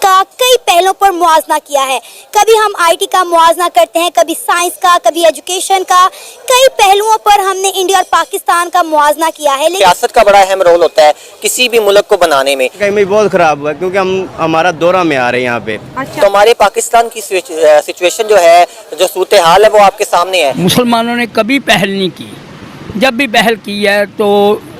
का कई पहलों पर मुआवजा किया है। कभी हम आईटी का मुआवजा करते हैं, कभी साइंस का, कभी एजुकेशन का। कई पहलुओं पर हमने इंडिया और पाकिस्तान का मुआवजा किया है। लेकिन सियासत का बड़ा अहम रोल होता है किसी भी मुल्क को बनाने में। कहीं में बहुत खराब हुआ क्योंकि हमारा दौरा में आ रहे हैं यहाँ पे। अच्छा। तो हमारे पाकिस्तान की सिचुएशन जो है, जो सूरत हाल है, वो आपके सामने है। मुसलमानों ने कभी पहल नहीं की, जब भी पहल की है तो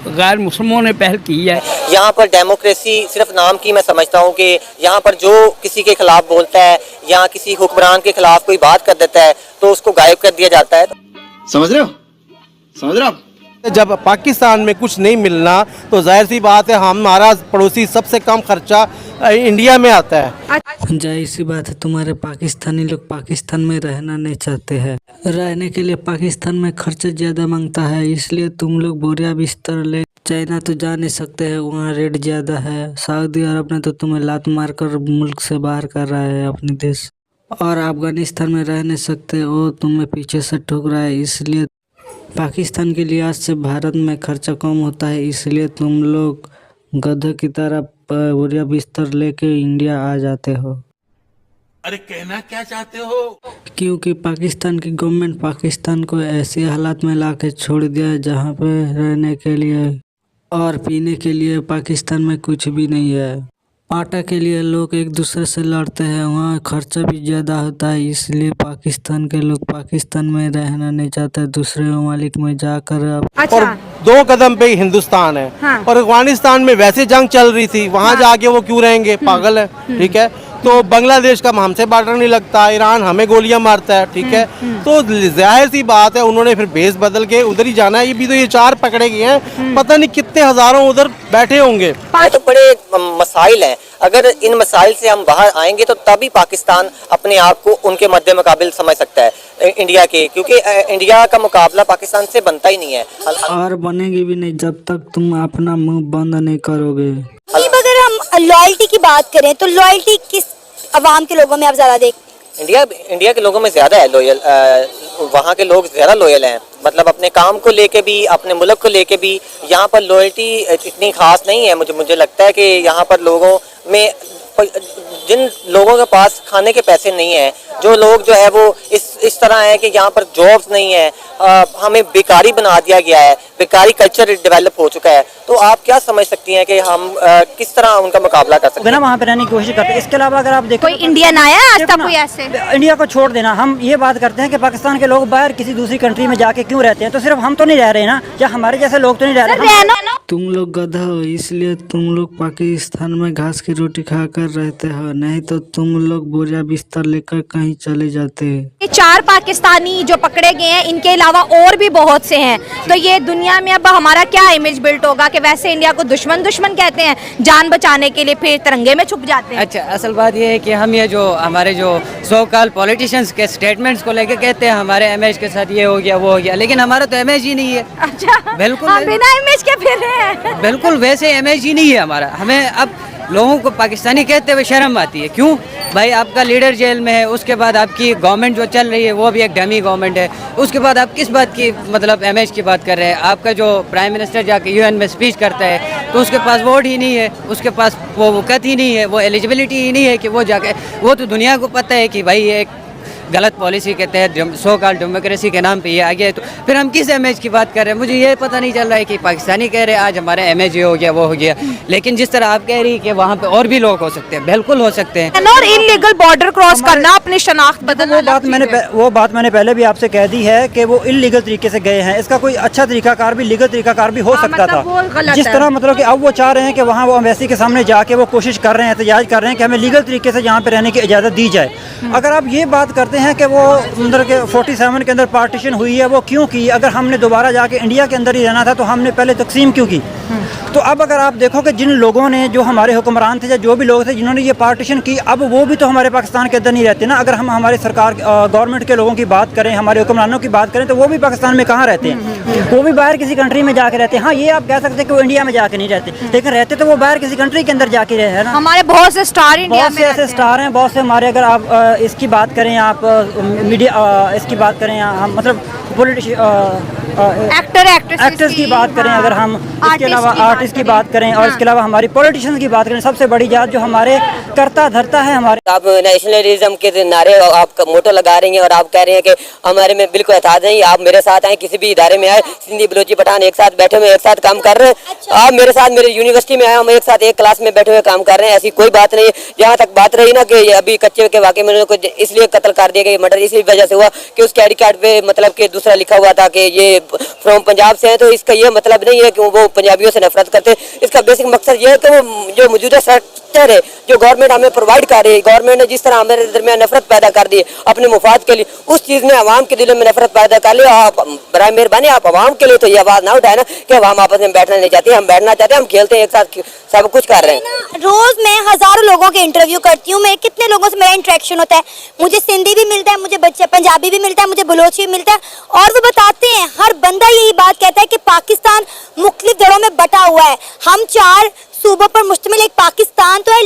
गैर मुसलमानों ने पहल की है। यहाँ पर डेमोक्रेसी सिर्फ नाम की मैं समझता हूँ कि यहाँ पर जो किसी के खिलाफ बोलता है या किसी हुक्मरान के खिलाफ कोई बात कर देता है तो उसको गायब कर दिया जाता है। समझ रहे हो आप? जब पाकिस्तान में कुछ नहीं मिलना तो जाहिर सी बात है हमारा पड़ोसी सबसे कम खर्चा इंडिया में आता है। जाहिर सी बात है तुम्हारे पाकिस्तानी लोग पाकिस्तान में रहना नहीं चाहते हैं। रहने के लिए पाकिस्तान में खर्चा ज़्यादा मांगता है, इसलिए तुम लोग बोरिया बिस्तर ले चाइना तो जा नहीं सकते हैं, वहाँ रेट ज़्यादा है। सऊदी अरब ने तो तुम्हें लात मार कर मुल्क से बाहर कर रहा है अपने देश। और अफगानिस्तान में रह नहीं सकते, वो तुम्हें पीछे से ठोक रहा है। इसलिए पाकिस्तान के लिहाज से भारत में खर्चा कम होता है, इसलिए तुम लोग गधे की तरह बोरिया बिस्तर लेके इंडिया आ जाते हो। अरे कहना क्या चाहते हो? क्योंकि पाकिस्तान की गवर्नमेंट पाकिस्तान को ऐसे हालात में ला के छोड़ दिया है जहाँ पे रहने के लिए और पीने के लिए पाकिस्तान में कुछ भी नहीं है। आटा के लिए लोग एक दूसरे से लड़ते हैं, वहाँ खर्चा भी ज़्यादा होता है, इसलिए पाकिस्तान के लोग पाकिस्तान में रहना नहीं चाहते, दूसरे ममालिक में जाकर। अच्छा। और 2 कदम पे हिंदुस्तान है। हाँ। और अफगानिस्तान में वैसे जंग चल रही थी, वहाँ जाके वो क्यों रहेंगे? पागल है। ठीक है, तो बांग्लादेश का हमसे बॉर्डर नहीं लगता, ईरान हमें गोलियां मारता है। ठीक है, तो जाहिर सी बात है उन्होंने फिर बेस बदल के उधर ही जाना है। ये भी तो ये 4 पकड़े गए हैं, पता नहीं कितने हजारों उधर बैठे होंगे। ये तो बड़े मसाइल हैं। अगर इन मसाइल से हम बाहर आएंगे तो तभी पाकिस्तान अपने आप को उनके मद्दे मुकाबिल समझ सकता है इंडिया के, क्योंकि इंडिया का मुकाबला पाकिस्तान से बनता ही नहीं है और बनेगी भी नहीं जब तक तुम अपना मुंह बंद नहीं करोगे। अगर हम लॉयल्टी की बात करें तो लॉयल्टी किस अवाम के लोगों में आप ज्यादा देख? इंडिया के लोगों में ज़्यादा है लॉयल। वहाँ के लोग ज़्यादा लॉयल हैं, मतलब अपने काम को लेके भी, अपने मुल्क को लेके भी। यहाँ पर लॉयल्टी इतनी खास नहीं है। मुझे लगता है कि यहाँ पर लोगों में, जिन लोगों के पास खाने के पैसे नहीं हैं, जो लोग जो है वो इस तरह है कि यहाँ पर जॉब्स नहीं है, हमें बेकारी बना दिया गया है, बेकारी कल्चर डेवलप हो चुका है। तो आप क्या समझ सकती हैं कि हम किस तरह उनका मुकाबला कर सकते हैं? वहाँ पे रहने की कोशिश करते हैं। इसके अलावा अगर आप देखो कोई इंडियन आया आज तक कोई ऐसे? इंडिया को छोड़ देना, हम ये बात करते हैं कि पाकिस्तान के लोग बाहर किसी दूसरी कंट्री में जाके क्यों रहते हैं, तो सिर्फ हम तो नहीं रह रहे ना, या हमारे जैसे लोग तो नहीं रह रहे। तुम लोग गधा हो, इसलिए तुम लोग पाकिस्तान में घास की रोटी खाकर रहते हो, नहीं तो तुम लोग बोरिया बिस्तर लेकर कहीं चले जाते। ये 4 पाकिस्तानी जो पकड़े गए हैं, इनके अलावा और भी बहुत से हैं। तो ये दुनिया में अब हमारा क्या इमेज बिल्ट होगा कि वैसे इंडिया को दुश्मन कहते हैं, जान बचाने के लिए फिर तिरंगे में छुप जाते हैं। अच्छा, असल बात ये है कि हम ये जो हमारे जो सो कॉल पॉलिटिशियंस के स्टेटमेंट्स को लेके कहते हैं हमारे इमेज के साथ ये हो गया वो हो गया, लेकिन हमारा तो इमेज ही नहीं है। अच्छा, बिल्कुल हम बिना इमेज के फिर रहे हैं। बिल्कुल वैसे इमेज ही नहीं है हमारा। हमें अब लोगों को पाकिस्तानी कहते हुए शर्म आती है। क्यों भाई? आपका लीडर जेल में है, उसके बाद आपकी गवर्नमेंट जो चल रही है वो भी एक डमी गवर्नमेंट है, उसके बाद आप किस बात की मतलब इमेज की बात कर रहे हैं? आपका जो प्राइम मिनिस्टर जाके यूएन में स्पीच करता है तो उसके पास वोट ही नहीं है, उसके पास वो वक़्त ही नहीं है, वो एलिजिबिलिटी ही नहीं है कि वो जाके, वो तो दुनिया को पता है कि भाई ये एक गलत पॉलिसी के तहत सो कॉल डेमोक्रेसी के नाम पे ये आ गया है, तो फिर हम किस इमेज की बात कर रहे हैं? मुझे ये पता नहीं चल रहा है कि पाकिस्तानी कह रहे हैं आज हमारा इमेज ये हो गया वो हो गया, लेकिन जिस तरह आप कह रही है कि वहाँ पे और भी लोग हो सकते हैं, बिल्कुल हो सकते हैं। और इलीगल बॉर्डर क्रॉस करना, अपनी शनाख्त बदलना, वो बात मैंने पहले भी आपसे कह दी है कि वो इलीगल तरीके से गए हैं। इसका कोई अच्छा तरीकाकार भी, लीगल तरीकाकार भी हो सकता था। जिस तरह मतलब कि अब वो चाह रहे हैं कि वहाँ वो एम्बेसी के सामने जाके वो कोशिश कर रहे हैं, एहतजाज कर रहे हैं कि हमें लीगल तरीके से यहाँ पे रहने की इजाज़त दी जाए। अगर आप ये बात करते हैं कि वो अंदर के 47 के अंदर पार्टीशन हुई है, वो क्यों की? अगर हमने दोबारा जाके इंडिया के अंदर ही रहना था तो हमने पहले तकसीम क्यों की? तो अब अगर आप देखो कि जिन लोगों ने, जो हमारे हुक्मरान थे या जो भी लोग थे जिन्होंने ये पार्टीशन की, अब वो भी तो हमारे पाकिस्तान के अंदर नहीं रहते ना। अगर हम हमारी सरकार गवर्नमेंट के लोगों की बात करें, हमारे हुक्मरानों की बात करें, तो वो भी पाकिस्तान में कहाँ रहते हैं? वो भी बाहर किसी कंट्री में जाके रहते हैं। हाँ, ये आप कह सकते हैं कि वो इंडिया में जाके नहीं रहते, लेकिन रहते तो वो बाहर किसी कंट्री के अंदर जाके रहे हैं ना। हमारे बहुत से स्टार इंडिया में, ऐसे स्टार हैं, बहुत से हमारे, अगर आप इसकी बात करें, आप मीडिया इसकी बात करें, हम मतलब एक्टर एक्टर एक्टर्स की बात करें अगर हम, इसके अलावा आर्टिस्ट की बात करें और इसके अलावा हमारी पॉलिटिशियंस की बात करें, सबसे बड़ी बात जो हमारे करता धरता है हमारे। आप नेशनलिज्म के नारे आप मोटो लगा रही हैं और आप कह रहे हैं कि हमारे में बिल्कुल एतराज नहीं। आप मेरे साथ आए, किसी भी इदारे में आए, सिंधी बलोची पठान एक साथ बैठे हुए एक साथ काम कर रहे हैं। आप मेरे साथ मेरे यूनिवर्सिटी में आए, हम एक साथ एक क्लास में बैठे हुए काम कर रहे हैं। ऐसी कोई बात नहीं है। जहाँ तक बात रही ना कि अभी कच्चे के वाकई में उनको इसलिए कत्ल कर दिया गया, मर्डर इसी वजह से हुआ कि उसके आईडी कार्ड पे मतलब कि दूसरा लिखा हुआ था कि ये फ्रॉम पंजाब से है, तो इसका ये मतलब नहीं है कि वो पंजाबियों से नफरत करते। इसका बेसिक मकसद ये है कि वो जो मौजूदा स्ट्रक्चर है जो गवर्नमेंट हमें प्रोवाइड कर रही है, गवर्नमेंट ने जिस तरह हमारे दरमियान नफरत पैदा कर दी है अपने मुफाद के लिए, उस चीज़ ने आवाम के दिलों में नफरत पैदा कर ली। आप बराए मेहरबानी आप आवाम के लिए तो ये आवाज़ ना उठाए ना कि हम आपस में बैठना नहीं चाहते। हम बैठना चाहते हैं, हम खेलते हैं एक साथ, सब कुछ कर रहे हैं। रोज मैं हजारों लोगों के इंटरव्यू करती हूँ, मैं कितने लोगों से मेरा इंटरेक्शन होता है। मुझे सिंधी भी मिलता है, मुझे बच्चे पंजाबी भी मिलता है, मुझे बलोची भी मिलता है, और वो बताते हैं, हर बंदा यही बात कहता है कि पाकिस्तान मुख्तलिफ जड़ों में बटा हुआ है। हम 4 सूबों पर मुश्तमिल एक पाकिस्तान तो है,